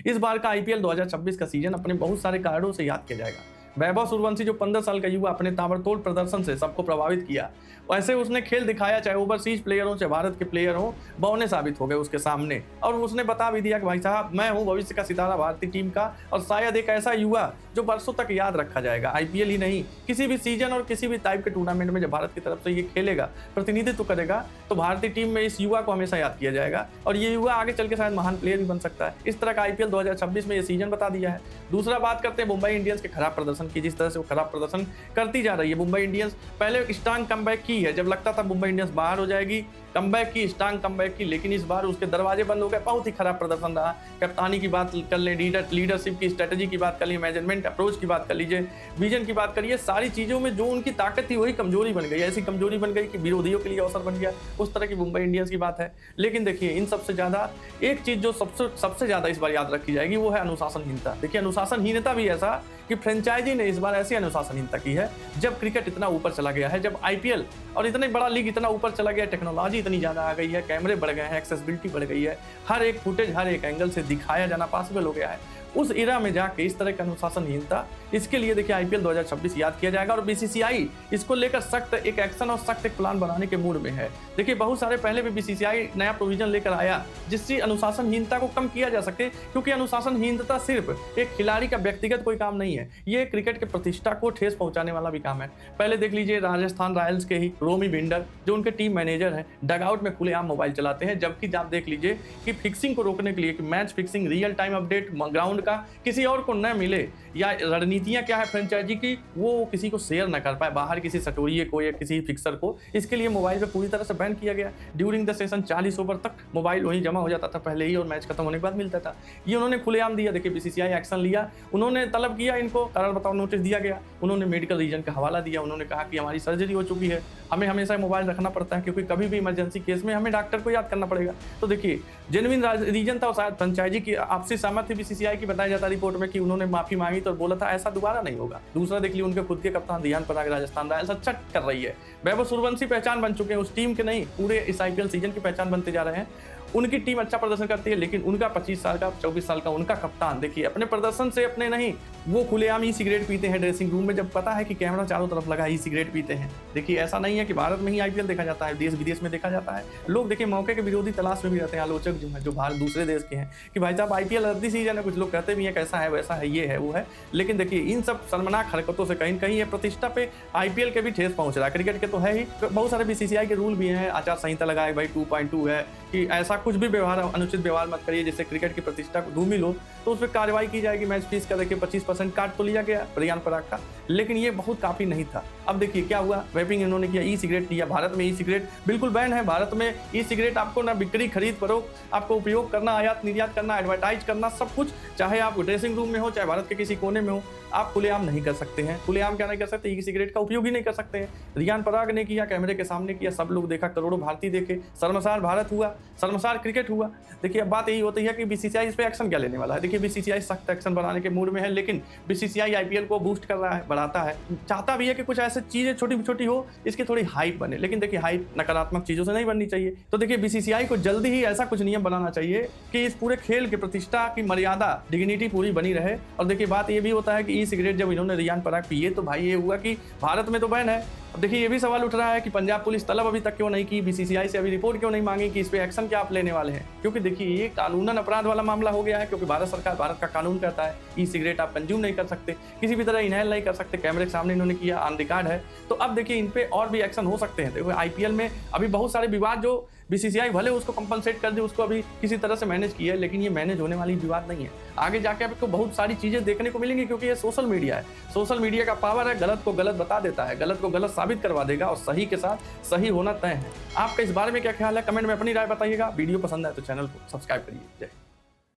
इस बार का आईपीएल 2026 का सीजन अपने बहुत सारे कारणों से याद किया जाएगा। वैभव सूर्यवंशी जो 15 साल का युवा अपने ताबड़तोड़ प्रदर्शन से सबको प्रभावित किया, वैसे उसने खेल दिखाया, चाहे ओवरसीज प्लेयर हो चाहे भारत के प्लेयर हो, बौने साबित हो गए उसके सामने। और उसने बता भी दिया कि भाई साहब मैं हूं भविष्य का सितारा भारतीय टीम का, और शायद एक ऐसा युवा जो बरसों तक याद रखा जाएगा। आईपीएल ही नहीं, किसी भी सीजन और किसी भी टाइप के टूर्नामेंट में जब भारत की तरफ से ये खेलेगा, प्रतिनिधित्व करेगा, तो भारतीय टीम में इस युवा को हमेशा याद किया जाएगा और ये युवा आगे चल के शायद महान प्लेयर भी बन सकता है। इस तरह का आईपीएल 2026 में ये सीजन बता दिया है। दूसरा बात करते हैं मुंबई इंडियंस के खराब प्रदर्शन की। जिस तरह से वो खराब प्रदर्शन करती जा रही है मुंबई इंडियंस, पहले स्ट्रांग कमबैक की है, जब लगता था मुंबई इंडियंस बाहर हो जाएगी, कमबैक की, स्ट्रांग कमबैक की, लेकिन इस बार उसके दरवाजे बंद हो गए। बहुत ही खराब प्रदर्शन रहा। कप्तानी की बात कर लें, लीडरशिप की, स्ट्रेटेजी की बात कर लीजिए, मैनेजमेंट अप्रोच की बात कर लीजिए, विजन की बात करिए, सारी चीजों में जो उनकी ताकत थी वही कमजोरी बन गई। ऐसी कमजोरी बन गई कि विरोधियों के लिए अवसर बन गया। उस तरह की मुंबई इंडियंस की बात है। लेकिन देखिए इन सबसे ज्यादा एक चीज जो सबसे ज्यादा इस बार याद रखी जाएगी वो है अनुशासनहीनता। देखिए अनुशासनहीनता भी ऐसा कि फ्रेंचाइजी ने इस बार ऐसी अनुशासनहीनता की है, जब क्रिकेट इतना ऊपर चला गया है, जब आईपीएल और इतना बड़ा लीग इतना ऊपर चला गया, टेक्नोलॉजी इतनी ज्यादा आ गई है, कैमरे बढ़ गए हैं, एक्सेसिबिलिटी बढ़ गई है, हर एक फुटेज हर एक एंगल से दिखाया जाना पॉसिबल हो गया है। उस इरा में जाके इस तरह की अनुशासनहीनता, इसके लिए देखिए आईपीएल 2026 याद किया जाएगा और बीसीसीआई इसको लेकर सख्त एक एक्शन और सख्त एक प्लान बनाने के मूड में है। देखिए बहुत सारे पहले भी बीसीसीआई नया प्रोविजन लेकर आया जिससे अनुशासनहीनता को कम किया जा सके, क्योंकि अनुशासनहीनता सिर्फ एक खिलाड़ी का व्यक्तिगत कोई काम नहीं है, ये क्रिकेट के प्रतिष्ठा को ठेस पहुंचाने वाला भी काम है। पहले देख लीजिए राजस्थान रॉयल्स के ही रोमी बिंडर जो उनके टीम मैनेजर हैं, डगआउट में खुलेआम मोबाइल चलाते हैं, जबकि आप देख लीजिए कि फिक्सिंग को रोकने के लिए कि match fixing, real time update ground का किसी और को न मिले, या रणनीतियां क्या है फ्रेंचाइजी की वो किसी को शेयर न कर पाए, बाहर किसी सटोरिये को या किसी फिक्सर को, इसके लिए मोबाइल पे पूरी तरह से बैन किया गया। ड्यूरिंग द सेशन 40 ओवर तक मोबाइल वहीं जमा हो जाता था पहले ही, और मैच खत्म होने के बाद मिलता था। ये उन्होंने खुलेआम दिया। देखिए बीसीसीआई एक्शन लिया, उन्होंने तलब किया, इनको कारण बताओ नोटिस दिया गया, उन्होंने मेडिकल रीजन का हवाला दिया, उन्होंने कहा कि हमारी सर्जरी हो चुकी है, हमें हमेशा मोबाइल रखना पड़ता है क्योंकि कभी भी इमरजेंसी केस में हमें डॉक्टर को याद करना पड़ेगा। तो देखिए जेन्युइन रीजन था, शायद फ्रेंचाइजी की आपसी सहमति बीसीसीआई की बताया जाता रिपोर्ट में कि उन्होंने माफी मांगी तो बोला था ऐसा दोबारा नहीं होगा। दूसरा देख लिया उनके खुद के कप्तान रियान पराग, राजस्थान रॉयल्स अच्छा कर रही है। वैभव सूर्यवंशी पहचान बन चुके हैं, उस टीम के नहीं पूरे इस आईपीएल सीजन की पहचान बनते जा रहे हैं। उनकी टीम अच्छा प्रदर्शन करती है, लेकिन उनका 25 साल का 24 साल का उनका कप्तान देखिए अपने प्रदर्शन से अपने नहीं, वो खुलेआम ही सिगरेट पीते हैं ड्रेसिंग रूम में, जब पता है कि कैमरा चारों तरफ लगा ही सिगरेट पीते हैं। देखिए ऐसा नहीं है कि भारत में ही आईपीएल देखा जाता है, देश विदेश में देखा जाता है। लोग देखिए मौके के विरोधी तलाश में भी रहते हैं, आलोचक जो है जो भारत दूसरे देश के हैं कि भाई साहब आईपीएल रद्दी सीजन है, कुछ लोग कहते भी हैं कैसा है वैसा है, ये है वो है। लेकिन देखिए इन सब शर्मनाक हरकतों से कहीं कहीं ये प्रतिष्ठा पे आईपीएल के भी ठेस पहुंच रहा है। क्रिकेट के तो है ही, बहुत सारे बीसीसीआई के रूल भी हैं, आचार संहिता लगाए भाई 2.2 है कि ऐसा कुछ भी व्यवहार, अनुचित व्यवहार मत करिए जिससे क्रिकेट की प्रतिष्ठा को धूमिल हो, तो उस पर कार्रवाई की जाएगी। मैच फीस का देखिए 25% काट तो लिया गया रियान पराग का, लेकिन ये बहुत काफी नहीं था। अब देखिए क्या हुआ, वेपिंग इन्होंने किया, ई सिगरेट लिया। भारत में ई सिगरेट बिल्कुल बैन है। भारत में ई सिगरेट आपको ना बिक्री खरीद फरोख्त, आपको उपयोग करना, आयात निर्यात करना, एडवर्टाइज करना, सब कुछ, चाहे आप ड्रेसिंग रूम में हो चाहे भारत के किसी कोने में हो, आप खुलेआम नहीं कर सकते हैं। खुलेआम क्या नहीं कर सकते, ई सिगरेट का उपयोग ही नहीं कर सकते हैं। रियान पराग ने किया, कैमरे के सामने किया, सब लोग देखा, करोड़ों भारतीय देखे, शर्मसार भारत हुआ, शर्मसार क्रिकेट हुआ। देखिए अब बात यही होती है कि बीसीसीआई इस पे एक्शन क्या लेने वाला है। देखिए बीसीसीआई सख्त एक्शन बनाने के मूड में है, लेकिन बीसीसीआई आईपीएल को बूस्ट कर रहा है, बढ़ाता है, चाहता भी है कि कुछ ऐसी चीजें छोटी छोटी हो, इसकी थोड़ी हाइप बने। लेकिन देखिए हाइप नकारात्मक चीजों से नहीं बननी चाहिए। तो देखिए बीसीसीआई को जल्दी ही ऐसा कुछ नियम बनाना चाहिए कि इस पूरे खेल की प्रतिष्ठा की मर्यादा, डिग्निटी पूरी बनी रहे। और देखिए बात ये भी होता है कि ई सिगरेट जब इन्होंने रियान पराग पिए तो भाई ये हुआ कि भारत में तो बैन है। अब देखिए ये भी सवाल उठ रहा है कि पंजाब पुलिस तलब अभी तक क्यों नहीं की, बीसीसीआई से अभी रिपोर्ट क्यों नहीं मांगी कि इस पे एक्शन क्या आप लेने वाले हैं। क्योंकि देखिए ये कानूनन अपराध वाला मामला हो गया है, क्योंकि भारत सरकार, भारत का कानून कहता है ई सिगरेट आप कंज्यूम नहीं कर सकते, किसी भी तरह इनहेल नहीं कर सकते। कैमरे के सामने इन्होंने किया, ऑन रिकॉर्ड है। तो अब देखिए इन पे और भी एक्शन हो सकते हैं। देखो आईपीएल में अभी बहुत सारे विवाद जो बीसीसीआई भले उसको कंपनसेट कर दे, उसको अभी किसी तरह से मैनेज किया है, लेकिन ये मैनेज होने वाली विवाद नहीं है। आगे जाके आपको बहुत सारी चीजें देखने को मिलेंगी, क्योंकि ये सोशल मीडिया है, सोशल मीडिया का पावर है, गलत को गलत बता देता है, गलत को गलत साबित करवा देगा, और सही के साथ सही होना तय है। आपका इस बारे में क्या ख्याल है, कमेंट में अपनी राय बताइएगा। वीडियो पसंद आए तो चैनल को सब्सक्राइब करिए। जय।